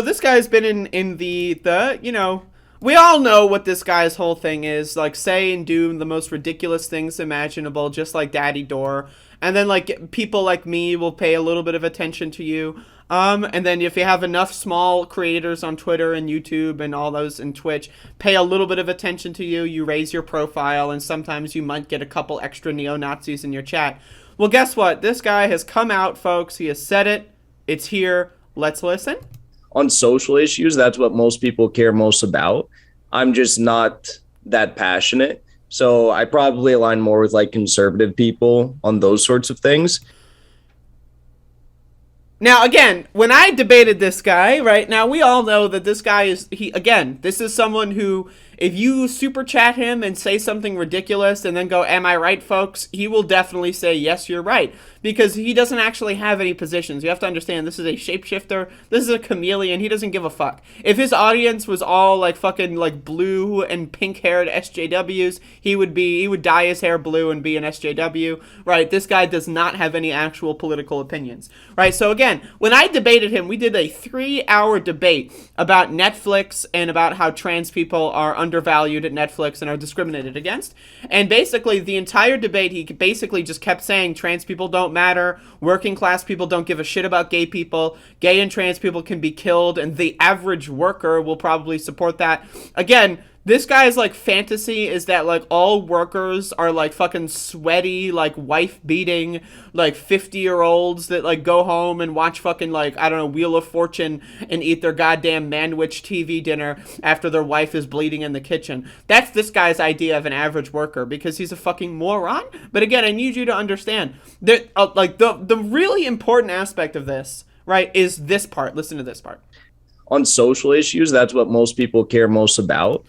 so this guy's been in the we all know what this guy's whole thing is, like say and do the most ridiculous things imaginable, just like Daddy Door. And then like people like me will pay a little bit of attention to you. And then if you have enough small creators on Twitter and YouTube and all those and Twitch pay a little bit of attention to you, you raise your profile, and sometimes you might get a couple extra neo-Nazis in your chat. Well, guess what? This guy has come out, folks. He has said it. It's here. Let's listen. On social issues, that's what most people care most about. I'm just not that passionate. So I probably align more with like conservative people on those sorts of things. Now, again, when I debated this guy, right, now we all know that this guy this is someone who, if you super chat him and say something ridiculous and then go, am I right, folks? He will definitely say, yes, you're right. Because he doesn't actually have any positions. You have to understand, this is a shapeshifter. This is a chameleon. He doesn't give a fuck. If his audience was all like fucking like blue and pink-haired SJWs, he would dye his hair blue and be an SJW, right? This guy does not have any actual political opinions, right? So again, when I debated him, we did a 3-hour debate about Netflix and about how trans people are undervalued at Netflix and are discriminated against. And basically, the entire debate, he basically just kept saying trans people don't matter, working class people don't give a shit about gay people, gay and trans people can be killed, and the average worker will probably support that. Again, this guy's like fantasy is that like all workers are like fucking sweaty, like wife beating, like 50-year-olds that like go home and watch fucking like, I don't know, Wheel of Fortune and eat their goddamn Manwich TV dinner after their wife is bleeding in the kitchen. That's this guy's idea of an average worker, because he's a fucking moron. But again, I need you to understand that like the really important aspect of this, right, is this part. Listen to this part. On social issues, that's what most people care most about.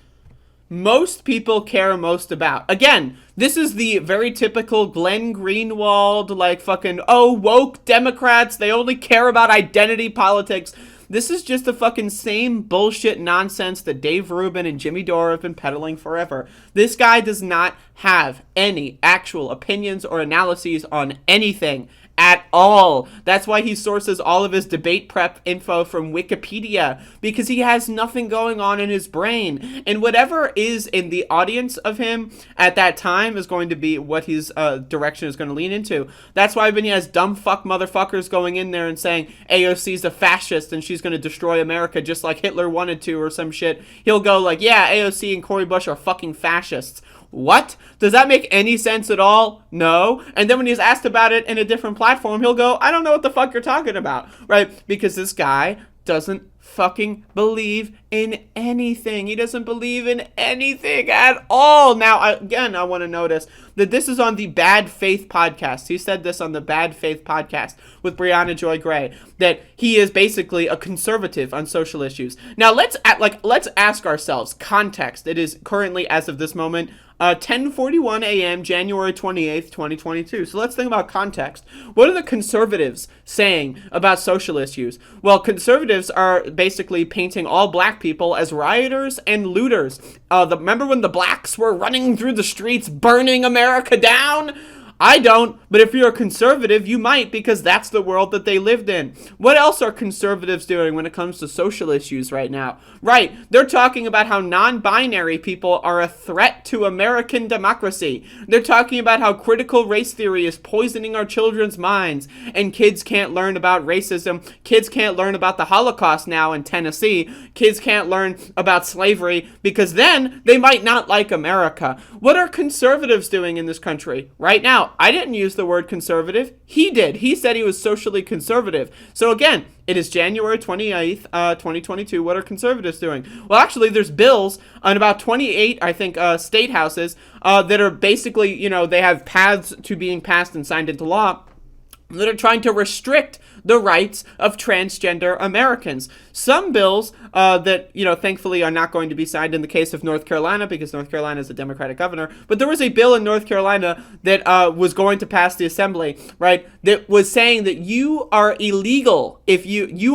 Most people care most about. Again, this is the very typical Glenn Greenwald, like fucking, oh, woke Democrats, they only care about identity politics. This is just the fucking same bullshit nonsense that Dave Rubin and Jimmy Dore have been peddling forever. This guy does not have any actual opinions or analyses on anything at all. That's why he sources all of his debate prep info from Wikipedia, because he has nothing going on in his brain. And whatever is in the audience of him at that time is going to be what his direction is going to lean into. That's why when he has dumb fuck motherfuckers going in there and saying AOC's a fascist and she's going to destroy America just like Hitler wanted to or some shit, he'll go like, yeah, AOC and Cori Bush are fucking fascists. What? Does that make any sense at all? No. And then when he's asked about it in a different platform, he'll go, I don't know what the fuck you're talking about, right? Because this guy doesn't fucking believe in anything. He doesn't believe in anything at all. Now, I want to notice that this is on the Bad Faith podcast. He said this on the Bad Faith podcast with Brianna Joy Gray, that he is basically a conservative on social issues. Now, let's ask ourselves context. It is currently, as of this moment, 10:41 a.m., January 28th, 2022. So let's think about context. What are the conservatives saying about social issues? Well, conservatives are basically painting all black people as rioters and looters. Remember when the blacks were running through the streets burning America down? I don't, but if you're a conservative, you might, because that's the world that they lived in. What else are conservatives doing when it comes to social issues right now? Right, they're talking about how non-binary people are a threat to American democracy. They're talking about how critical race theory is poisoning our children's minds, and kids can't learn about racism. Kids can't learn about the Holocaust now in Tennessee. Kids can't learn about slavery, because then they might not like America. What are conservatives doing in this country right now? I didn't use the word conservative. He did. He said he was socially conservative. So again, it is January 28th, 2022. What are conservatives doing? Well, actually, there's bills on about 28, I think, state houses that are basically, they have paths to being passed and signed into law that are trying to restrict the rights of transgender Americans. Some bills that, thankfully are not going to be signed in the case of North Carolina, because North Carolina is a Democratic governor. But there was a bill in North Carolina that was going to pass the assembly, right, that was saying that you are illegal if you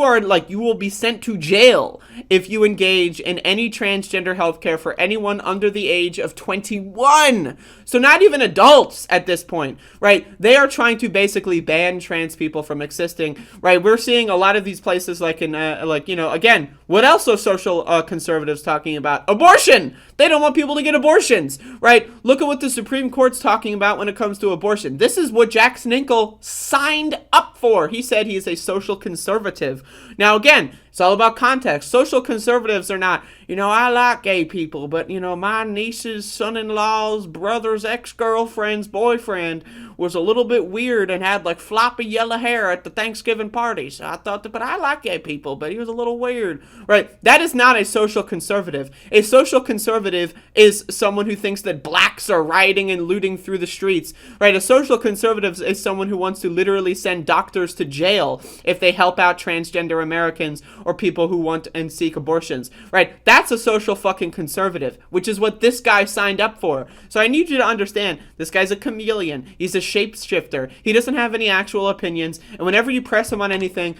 will be sent to jail if you engage in any transgender healthcare for anyone under the age of 21. So not even adults at this point, right? They are trying to basically ban trans people from existing right? We're seeing a lot of these places like in, again, what else are social conservatives talking about? Abortion! They don't want people to get abortions, right? Look at what the Supreme Court's talking about when it comes to abortion. This is what Jackson Hinkle signed up for. He said he is a social conservative. Now, again, it's all about context. Social conservatives are not, I like gay people, but, my niece's son-in-law's brother's ex-girlfriend's boyfriend was a little bit weird and had, like, floppy yellow hair at the Thanksgiving party. So I thought but I like gay people, but he was a little weird, right? That is not a social conservative. A social conservative is someone who thinks that blacks are rioting and looting through the streets, right? A social conservative is someone who wants to literally send doctors to jail if they help out transgender Americans or people who want and seek abortions, right? That's a social fucking conservative, which is what this guy signed up for. So I need you to understand, this guy's a chameleon. He's a shapeshifter. He doesn't have any actual opinions, and whenever you press him on anything,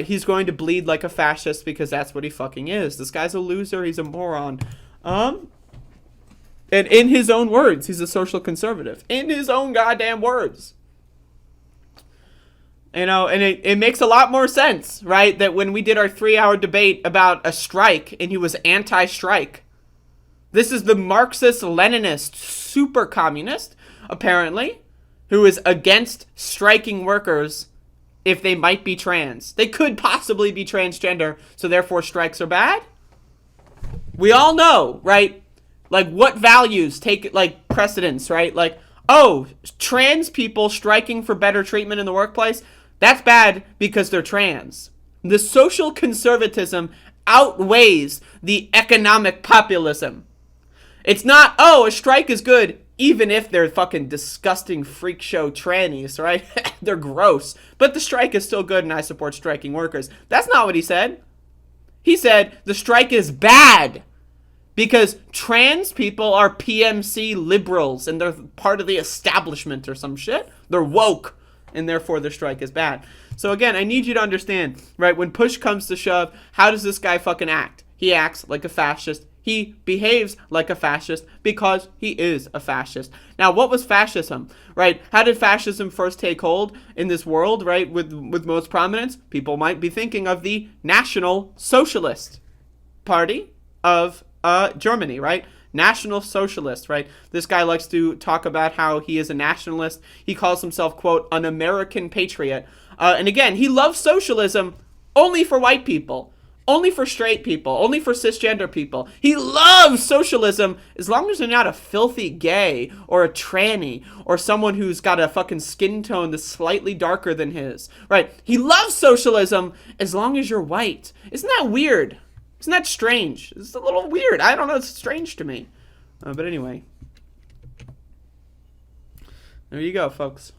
he's going to bleed like a fascist, because that's what he fucking is. This guy's a loser. He's a moron. And in his own words, he's a social conservative. In his own goddamn words. And it makes a lot more sense, right? That when we did our 3-hour debate about a strike, and he was anti-strike. This is the Marxist-Leninist super communist, apparently, who is against striking workers if they might be trans. They could possibly be transgender, so therefore strikes are bad? We all know, right? Like, what values take, like, precedence, right? Like, trans people striking for better treatment in the workplace, that's bad because they're trans. The social conservatism outweighs the economic populism. It's not, a strike is good, even if they're fucking disgusting freak show trannies, right? They're gross. But the strike is still good, and I support striking workers. That's not what he said. He said the strike is bad because trans people are PMC liberals, and they're part of the establishment or some shit. They're woke, and therefore the strike is bad. So again, I need you to understand, right? When push comes to shove, how does this guy fucking act? He acts like a fascist. He behaves like a fascist because he is a fascist. Now, what was fascism, right? How did fascism first take hold in this world, right? With most prominence, people might be thinking of the National Socialist Party of Germany, right? National Socialist, right? This guy likes to talk about how he is a nationalist. He calls himself, quote, an American patriot. And again, he loves socialism only for white people. Only for straight people, only for cisgender people. He loves socialism as long as they're not a filthy gay or a tranny or someone who's got a fucking skin tone that's slightly darker than his, right? He loves socialism as long as you're white. Isn't that weird? Isn't that strange? It's a little weird. I don't know. It's strange to me. But anyway. There you go, folks.